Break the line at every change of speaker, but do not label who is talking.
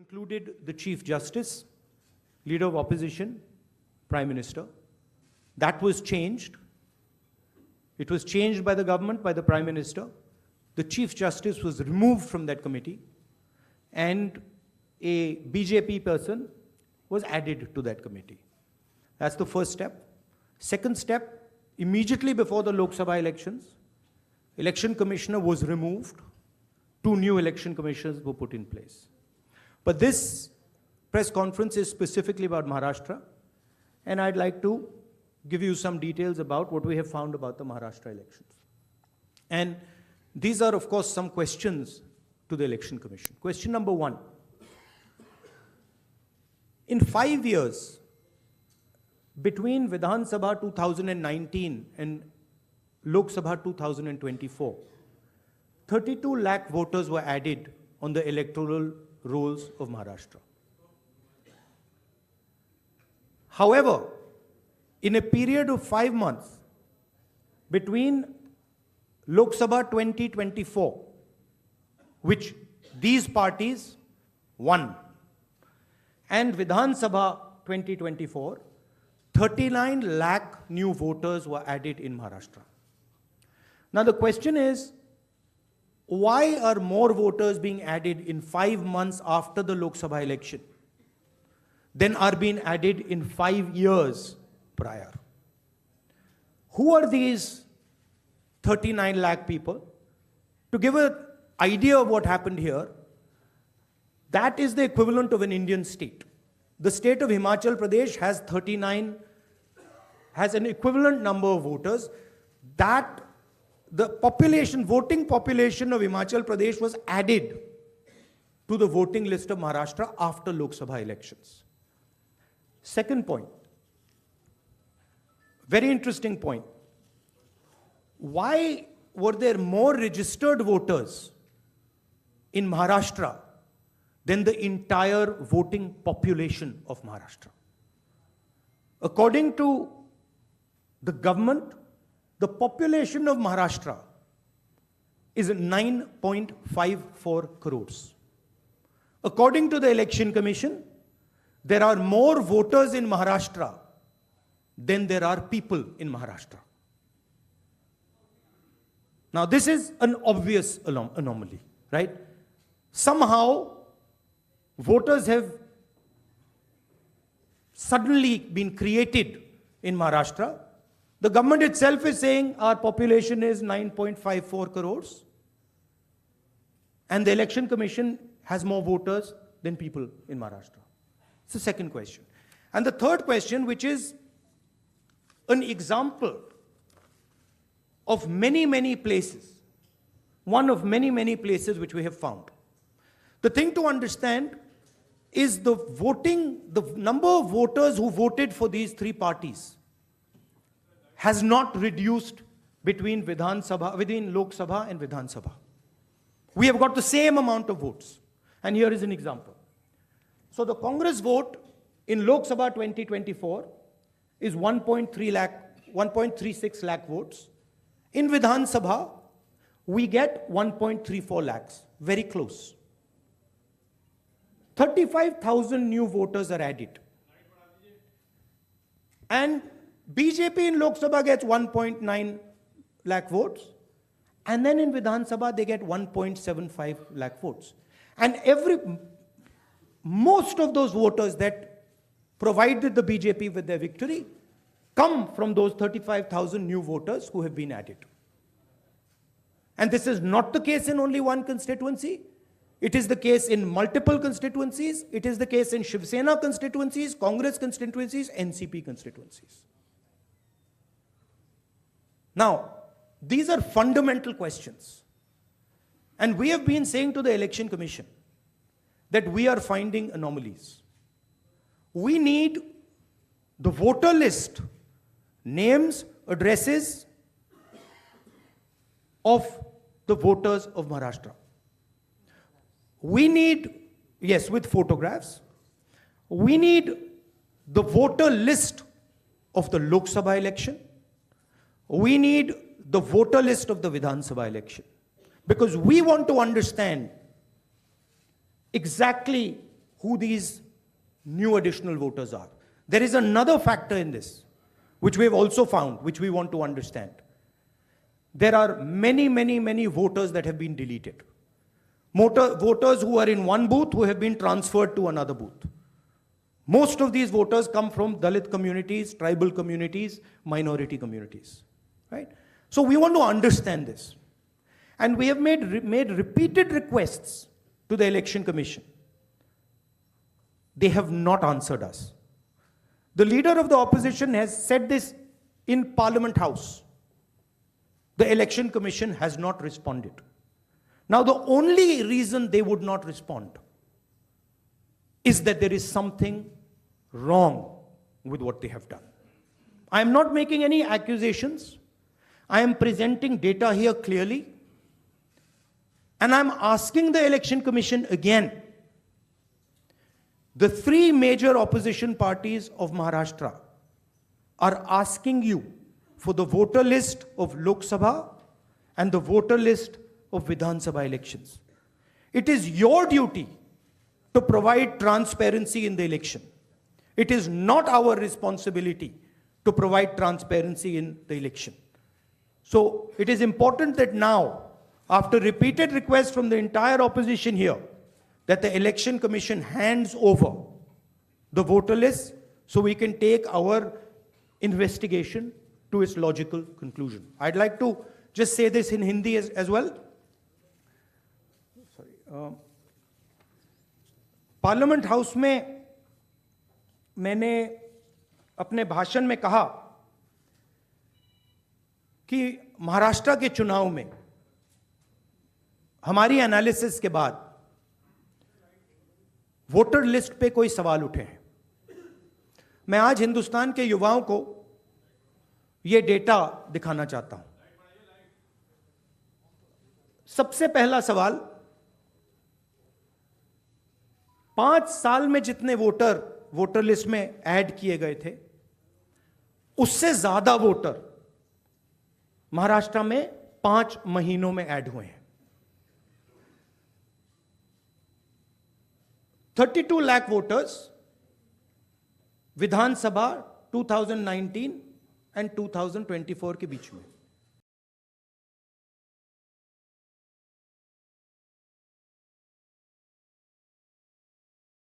included the Chief Justice, Leader of Opposition, Prime Minister. That was changed. It was changed by the government, by the Prime Minister. The Chief Justice was removed from that committee, and a BJP person was added to that committee. That's the first step. Second step, immediately before the Lok Sabha elections, Election Commissioner was removed. 2 new election commissioners were put in place. But this press conference is specifically about Maharashtra, and I'd like to give you some details about what we have found about the Maharashtra elections. And these are, of course, some questions to the Election Commission. Question number 1. In 5 years, between Vidhan Sabha 2019 and Lok Sabha 2024, 32 lakh voters were added on the electoral rolls of Maharashtra. However, in a period of 5 months between Lok Sabha 2024, which these parties won, and Vidhan Sabha 2024, 39 lakh new voters were added in Maharashtra. Now the question is, why are more voters being added in 5 months after the Lok Sabha election than are being added in 5 years prior? Who are these 39 lakh people? To give an idea of what happened here, that is the equivalent of an Indian state. The state of Himachal Pradesh has an equivalent number of voters. That the voting population of Himachal Pradesh was added to the voting list of Maharashtra after Lok Sabha elections. Second point, very interesting point. Why were there more registered voters in Maharashtra than the entire voting population of Maharashtra? According to the government, the population of Maharashtra is 9.54 crores. According to the Election Commission, there are more voters in Maharashtra than there are people in Maharashtra. Now, this is an obvious anomaly, right? Somehow, voters have suddenly been created in Maharashtra. The government itself is saying our population is 9.54 crores, and the Election Commission has more voters than people in Maharashtra. It's the second question. And the third question, which is an example of many, many places, one of many, many places which we have found. The thing to understand is the number of voters who voted for these 3 parties has not reduced between Lok Sabha and Vidhan Sabha. We have got the same amount of votes. And here is an example. So the Congress vote in Lok Sabha 2024 is 1.36 lakh votes. In Vidhan Sabha, we get 1.34 lakhs, very close. 35,000 new voters are added. And BJP in Lok Sabha gets 1.9 lakh votes. And then in Vidhan Sabha, they get 1.75 lakh votes. And most of those voters that provided the BJP with their victory come from those 35,000 new voters who have been added. And this is not the case in only one constituency. It is the case in multiple constituencies. It is the case in Shiv Sena constituencies, Congress constituencies, NCP constituencies. Now, these are fundamental questions. And we have been saying to the Election Commission that we are finding anomalies. We need the voter list, names, addresses of the voters of Maharashtra. We need, yes, with photographs. We need the voter list of the Lok Sabha election. We need the voter list of the Vidhan Sabha election. Because we want to understand exactly who these new additional voters are. There is another factor in this, which we have also found, which we want to understand. There are many voters that have been deleted. Voters who are in one booth who have been transferred to another booth. Most of these voters come from Dalit communities, tribal communities, minority communities, right? So we want to understand this. And we have made repeated requests to the Election Commission. They have not answered us. The leader of the opposition has said this in Parliament House. The Election Commission has not responded. Now, the only reason they would not respond is that there is something wrong with what they have done. I am not making any accusations. I am presenting data here clearly. And I'm asking the Election Commission again. The three major opposition parties of Maharashtra are asking you for the voter list of Lok Sabha and the voter list of Vidhan Sabha elections. It is your duty to provide transparency in the election. It is not our responsibility to provide transparency in the election. So it is important that now, after repeated requests from the entire opposition here, that the Election Commission hands over the voter list so we can take our investigation to its logical conclusion. I'd like to just say this in Hindi as well. Sorry. Parliament House में मैंने अपने भाषण में कहा कि महाराष्ट्र के चुनाव में हमारी एनालिसिस के बाद वोटर लिस्ट पे कोई सवाल उठे हैं. मैं आज हिंदुस्तान के युवाओं को यह डेटा दिखाना चाहता हूं. सबसे पहला सवाल, 5 साल में जितने वोटर लिस्ट में ऐड किए गए थे, उससे ज्यादा वोटर महाराष्ट्र में 5 महीनों में ऐड हुए हैं. 32 लाख वोटर्स विधानसभा 2019 एंड 2024 के बीच में.